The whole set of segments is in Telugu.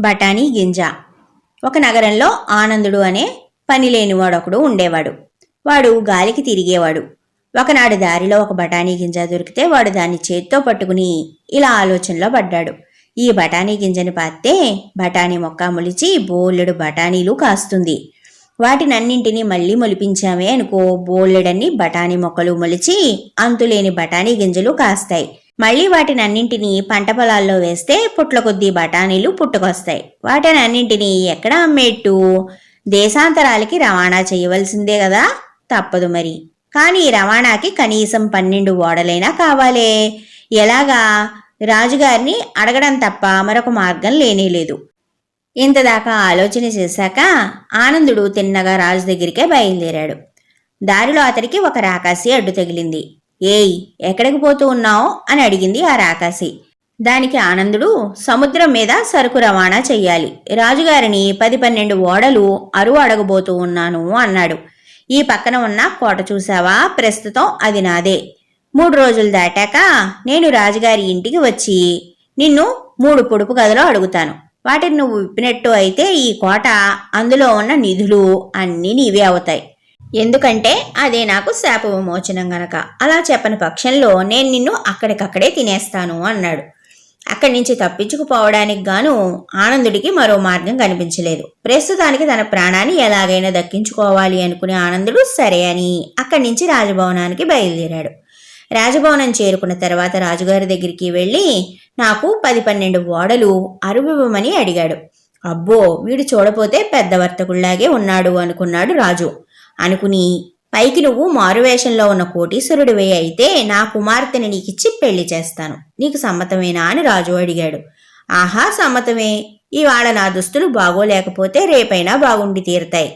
బఠానీ గింజ. ఒక నగరంలో ఆనందుడు అనే పనిలేనివాడొకడు ఉండేవాడు. వాడు గాలికి తిరిగేవాడు. ఒకనాడు దారిలో ఒక బఠానీ గింజ దొరికితే వాడు దాన్ని చేత్తో పట్టుకుని ఇలా ఆలోచనలో పడ్డాడు. ఈ బఠానీ గింజని పాతే బఠానీ మొక్క మొలిచి బోలెడు బఠానీలు కాస్తుంది. వాటినన్నింటినీ మళ్ళీ మొలిపించామే అనుకో, బోలెడన్ని బఠానీ మొక్కలు మొలిచి అంతులేని బఠానీ గింజలు కాస్తాయి. మళ్ళీ వాటినన్నింటినీ పంట పొలాల్లో వేస్తే పుట్ల కొద్దీ బఠానీలు పుట్టుకొస్తాయి. వాటినన్నింటినీ ఎక్కడ అమ్మేట్టు? దేశాంతరాలకి రవాణా చేయవలసిందే కదా, తప్పదు మరి. కానీ రవాణాకి కనీసం 12 ఓడలైనా కావాలే. ఎలాగా? రాజుగారిని అడగడం తప్ప మరొక మార్గం లేనేలేదు. ఇంతదాకా ఆలోచన చేశాక ఆనందుడు తిన్నగా రాజు దగ్గరికే బయలుదేరాడు. దారిలో అతడికి ఒక రాకాసి అడ్డు తగిలింది. ఏయ్, ఎక్కడికి పోతూ ఉన్నావు అని అడిగింది ఆ రాకాసి. దానికి ఆనందుడు, సముద్రం మీద సరుకు రవాణా చెయ్యాలి, రాజుగారిని 10-12 ఓడలు అరువు అడగబోతూ ఉన్నాను అన్నాడు. ఈ పక్కన ఉన్న కోట చూసావా? ప్రస్తుతం అది నాదే. 3 రోజులు దాటాక నేను రాజుగారి ఇంటికి వచ్చి నిన్ను 3 పొడుపు గదులు అడుగుతాను. వాటిని నువ్వు విప్పినట్టు అయితే ఈ కోట, అందులో ఉన్న నిధులు అన్నీ నీవే అవుతాయి. ఎందుకంటే అదే నాకు శాప విమోచనం గనక. అలా చెప్పని పక్షంలో నేను నిన్ను అక్కడికక్కడే తినేస్తాను అన్నాడు. అక్కడి నుంచి తప్పించుకుపోవడానికి గాను ఆనందుడికి మరో మార్గం కనిపించలేదు. ప్రస్తుతానికి తన ప్రాణాన్ని ఎలాగైనా దక్కించుకోవాలి అనుకునే ఆనందుడు సరే అని అక్కడి నుంచి రాజభవనానికి బయలుదేరాడు. రాజభవనం చేరుకున్న తర్వాత రాజుగారి దగ్గరికి వెళ్ళి నాకు 10-12 ఓడలు అరువివ్వమని అడిగాడు. అబ్బో, వీడు చూడపోతే పెద్ద వర్తకుళ్లాగే ఉన్నాడు అనుకున్నాడు రాజు. అనుకుని, పైకి నువ్వు మారువేషంలో ఉన్న కోటీశ్వరుడివే అయితే నా కుమార్తెని నీకిచ్చి పెళ్లి చేస్తాను, నీకు సమ్మతమేనా అని రాజు అడిగాడు. ఆహా, సమ్మతమే. ఇవాళ నా దుస్తులు బాగోలేకపోతే రేపైనా బాగుండి తీరుతాయి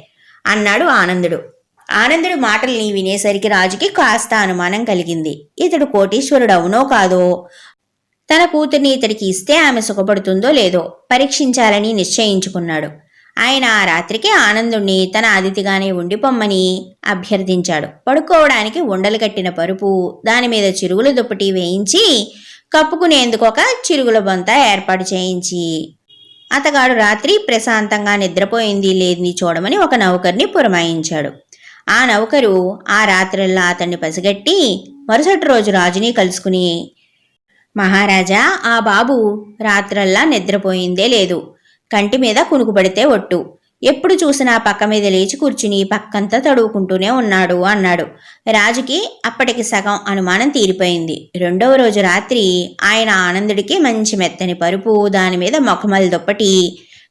అన్నాడు ఆనందుడు. ఆనందుడి మాటల్ని వినేసరికి రాజుకి కాస్త అనుమానం కలిగింది. ఇతడు కోటీశ్వరుడు అవునో కాదో, తన కూతుర్ని ఇతడికి ఇస్తే ఆమె సుఖపడుతుందో లేదో పరీక్షించాలని నిశ్చయించుకున్నాడు. ఆయన ఆ రాత్రికి ఆనందుణ్ణి తన అతిథిగానే ఉండిపోమ్మని అభ్యర్థించాడు. పడుకోవడానికి ఉండలు కట్టిన పరుపు, దానిమీద చిరుగుల దుప్పటి వేయించి కప్పుకునేందుకు ఒక చిరుగుల బొంత ఏర్పాటు చేయించి అతగాడు రాత్రి ప్రశాంతంగా నిద్రపోయింది లేదని చూడమని ఒక నౌకర్ని పురమాయించాడు. ఆ నౌకరు ఆ రాత్రల్లా అతన్ని పసిగట్టి మరుసటి రోజు రాజుని కలుసుకుని, మహారాజా, ఆ బాబు రాత్రల్లా నిద్రపోయిందే లేదు, కంటి మీద కునుకుపడితే ఒట్టు, ఎప్పుడు చూసినా పక్క మీద లేచి కూర్చుని పక్కంతా తడువుకుంటూనే ఉన్నాడు అన్నాడు. రాజుకి అప్పటికి సగం అనుమానం తీరిపోయింది. 2వ రోజు రాత్రి ఆయన ఆనందుడికి మంచి మెత్తని పరుపు, దానిమీద మొఖమల్ దుప్పటి,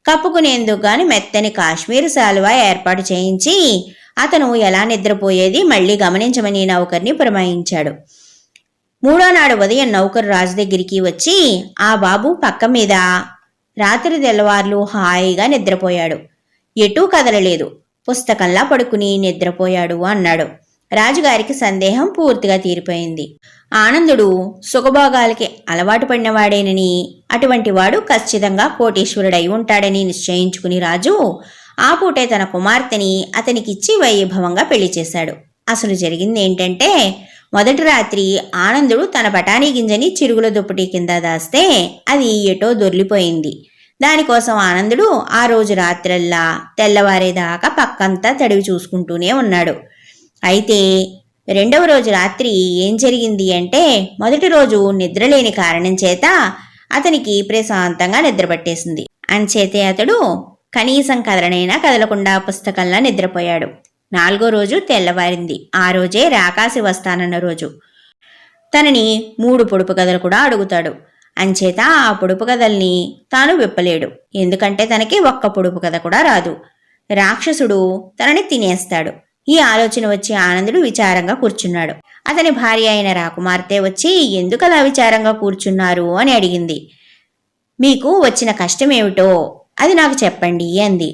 కప్పుకునేందుకు గాని మెత్తని కాశ్మీర్ శాలువా ఏర్పాటు చేయించి అతను ఎలా నిద్రపోయేది మళ్లీ గమనించమని నౌకర్ని పురమాయించాడు. 3వ నాడు ఉదయం నౌకరు రాజు దగ్గరికి వచ్చి ఆ బాబు పక్క మీద రాత్రి తెల్లవార్లు హాయిగా నిద్రపోయాడు, ఎటూ కదలలేదు, పుస్తకంలా పడుకుని నిద్రపోయాడు అన్నాడు. రాజుగారికి సందేహం పూర్తిగా తీరిపోయింది. ఆనందుడు సుఖభోగాలకి అలవాటు పడినవాడేనని, అటువంటి వాడు ఖచ్చితంగా కోటీశ్వరుడై ఉంటాడని నిశ్చయించుకుని రాజు ఆ పూటే తన కుమార్తెని అతనికిచ్చి వైభవంగా పెళ్లి చేశాడు. అసలు జరిగింది ఏంటంటే, మొదటి రాత్రి ఆనందుడు తన బఠానీ గింజని చిరుగుల దుప్పటి కింద దాస్తే అది ఎటో దొర్లిపోయింది. దానికోసం ఆనందుడు ఆ రోజు రాత్రల్లా తెల్లవారేదాకా పక్కంతా తడివి చూసుకుంటూనే ఉన్నాడు. అయితే 2వ రోజు రాత్రి ఏం జరిగింది అంటే, మొదటి రోజు నిద్రలేని కారణం చేత అతనికి ప్రశాంతంగా నిద్రపట్టేసింది. అంచేతే అతడు కనీసం కదలనైనా కదలకుండా పుస్తకంలా నిద్రపోయాడు. 4వ రోజు తెల్లవారింది. ఆ రోజే రాకాసి వస్తానన్న రోజు. తనని 3 పొడుపు కథలు కూడా అడుగుతాడు. అంచేత ఆ పొడుపు కథల్ని తాను విప్పలేడు. ఎందుకంటే తనకి ఒక్క పొడుపు కథ కూడా రాదు. రాక్షసుడు తనని తినేస్తాడు. ఈ ఆలోచన వచ్చి ఆనందుడు విచారంగా కూర్చున్నాడు. అతని భార్య అయిన రాకుమార్తె వచ్చి ఎందుకలా విచారంగా కూర్చున్నారు అని అడిగింది. మీకు వచ్చిన కష్టమేమిటో అది నాకు చెప్పండి అంది.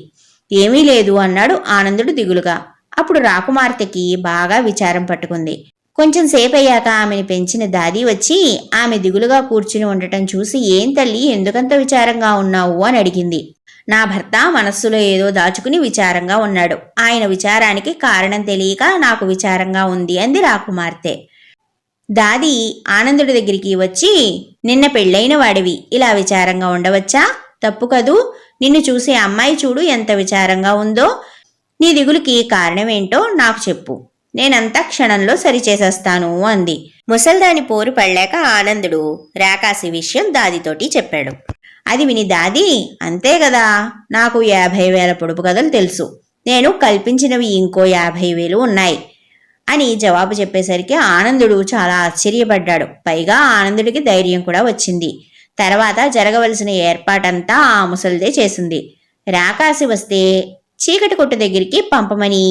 ఏమీ లేదు అన్నాడు ఆనందుడు దిగులుగా. అప్పుడు రాకుమార్తెకి బాగా విచారం పట్టుకుంది. కొంచెం సేపయ్యాక ఆమెను పెంచిన దాది వచ్చి ఆమె దిగులుగా కూర్చుని ఉండటం చూసి, ఏం తల్లి, ఎందుకంత విచారంగా ఉన్నావు అని అడిగింది. నా భర్త మనస్సులో ఏదో దాచుకుని విచారంగా ఉన్నాడు, ఆయన విచారానికి కారణం తెలియక నాకు విచారంగా ఉంది అంది రాకుమార్తె. దాది ఆనందుడి దగ్గరికి వచ్చి, నిన్న పెళ్ళైన వాడివి ఇలా విచారంగా ఉండవచ్చా? తప్పు కదూ? నిన్ను చూసే అమ్మాయి చూడు ఎంత విచారంగా ఉందో. నీ దిగులుకి కారణమేంటో నాకు చెప్పు, నేనంతా క్షణంలో సరిచేసేస్తాను అంది. ముసల్దాని పోరు పడలేక ఆనందుడు రాకాసి విషయం దాదితోటి చెప్పాడు. అది విని దాది, అంతే కదా, నాకు 50,000 పొడుపు కథలు తెలుసు, నేను కల్పించినవి ఇంకో 50,000 ఉన్నాయి అని జవాబు చెప్పేసరికి ఆనందుడు చాలా ఆశ్చర్యపడ్డాడు. పైగా ఆనందుడికి ధైర్యం కూడా వచ్చింది. తర్వాత జరగవలసిన ఏర్పాటంతా ఆ ముసలిదే చేసింది. రాకాసి వస్తే చీకటి కొట్టు దగ్గరికి పంపమని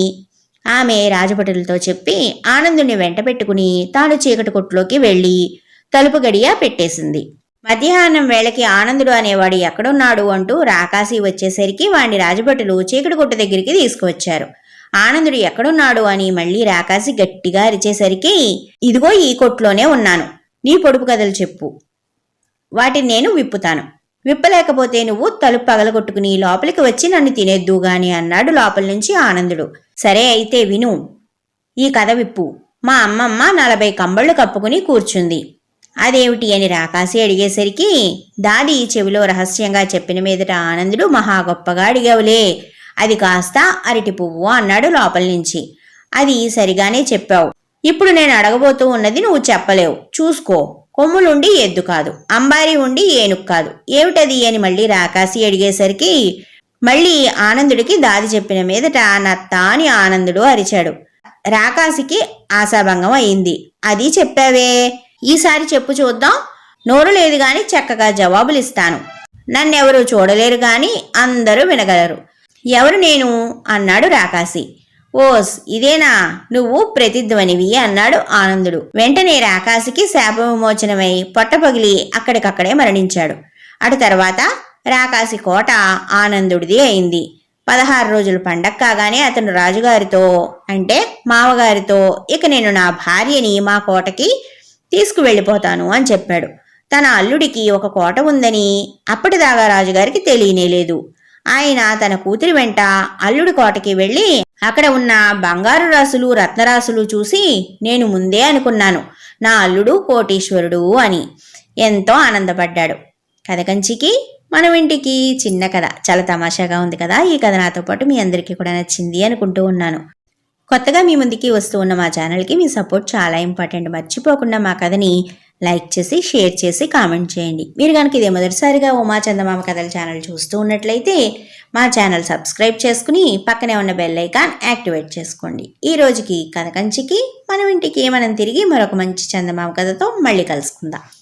ఆమె రాజభటులతో చెప్పి ఆనందుని వెంట పెట్టుకుని తాను చీకటి కొట్టులోకి వెళ్లి తలుపు గడియ పెట్టేసింది. మధ్యాహ్నం వేళకి ఆనందుడు అనేవాడు ఎక్కడున్నాడు అంటూ రాకాసి వచ్చేసరికి వాణ్ణి రాజభటులు చీకటి కొట్టు దగ్గరికి తీసుకువచ్చారు. ఆనందుడు ఎక్కడున్నాడు అని మళ్లీ రాకాసి గట్టిగా అరిచేసరికి, ఇదిగో ఈ కొట్టులోనే ఉన్నాను, నీ పొడుపు కథలు చెప్పు, వాటిని నేను విప్పుతాను, విప్పలేకపోతే నువ్వు తలుపు పగలగొట్టుకుని లోపలికి వచ్చి నన్ను తినేద్దు గాని అన్నాడు లోపల నుంచి ఆనందుడు. సరే అయితే విను, ఈ కథ విప్పు. మా అమ్మమ్మ 40 కంబళ్ళు కప్పుకుని కూర్చుంది. అదేమిటి అని రాకాసి అడిగేసరికి దాది చెవిలో రహస్యంగా చెప్పిన మీదట ఆనందుడు, మహా గొప్పగా అడిగావులే, అది కాస్త అరటి పువ్వు అన్నాడు లోపల నుంచి. అది సరిగానే చెప్పావు, ఇప్పుడు నేను అడగబోతూ ఉన్నది నువ్వు చెప్పలేవు, చూసుకో. కొమ్ములుండి ఎద్దు కాదు, అంబారి ఉండి ఏనుగు కాదు, ఏమిటది అని మళ్ళీ రాకాసి అడిగేసరికి మళ్ళీ ఆనందుడికి దాది చెప్పిన మీదట నత్త అని ఆనందుడు అరిచాడు. రాకాసికి ఆశాభంగం అయింది. అది చెప్పావే, ఈసారి చెప్పు చూద్దాం. నోరు లేదు గాని చక్కగా జవాబులిస్తాను. నన్నెవరూ చూడలేరు గాని అందరూ వినగలరు. ఎవరు నేను అన్నాడు రాకాసి. ఓస్, ఇదేనా నువ్వు ప్రతిధ్వనివి అన్నాడు ఆనందుడు. వెంటనే రాకాసికి శాప విమోచనమై పొట్టపగిలి అక్కడికక్కడే మరణించాడు. అటు తర్వాత రాకాసి కోట ఆనందుడిది అయింది. 16 రోజుల పండగ కాగానే అతను రాజుగారితో, అంటే మావగారితో, ఇక నేను నా భార్యని మా కోటకి తీసుకువెళ్ళిపోతాను అని చెప్పాడు. తన అల్లుడికి ఒక కోట ఉందని అప్పటిదాకా రాజుగారికి తెలియనేలేదు. ఆయన తన కూతురి వెంట అల్లుడి కోటకి వెళ్లి అక్కడ ఉన్న బంగారు రాసులు రత్నరాసులు చూసి, నేను ముందే అనుకున్నాను నా అల్లుడు కోటీశ్వరుడు అని ఎంతో ఆనందపడ్డాడు. కథ కంచికి మనం ఇంటికి చిన్న కథ చాలా తమాషాగా ఉంది కదా. ఈ కథ నాతో పాటు మీ అందరికీ కూడా నచ్చింది అనుకుంటూ ఉన్నాను. కొత్తగా మీ ముందుకి వస్తూ ఉన్న మా ఛానల్కి మీ సపోర్ట్ చాలా ఇంపార్టెంట్. మర్చిపోకుండా మా కథని లైక్ చేసి షేర్ చేసి కామెంట్ చేయండి. మీరు కనుక ఇదే మొదటిసారిగా ఉమా చందమామ కథల ఛానల్ చూస్తూ ఉన్నట్లయితే మా ఛానల్ సబ్స్క్రైబ్ చేసుకుని పక్కనే ఉన్న బెల్ ఐకాన్ యాక్టివేట్ చేసుకోండి. ఈ రోజుకి కథ కంచికి మనం ఇంటికి మనం తిరిగి మరొక మంచి చందమామ కథతో మళ్ళీ కలుసుకుందాం.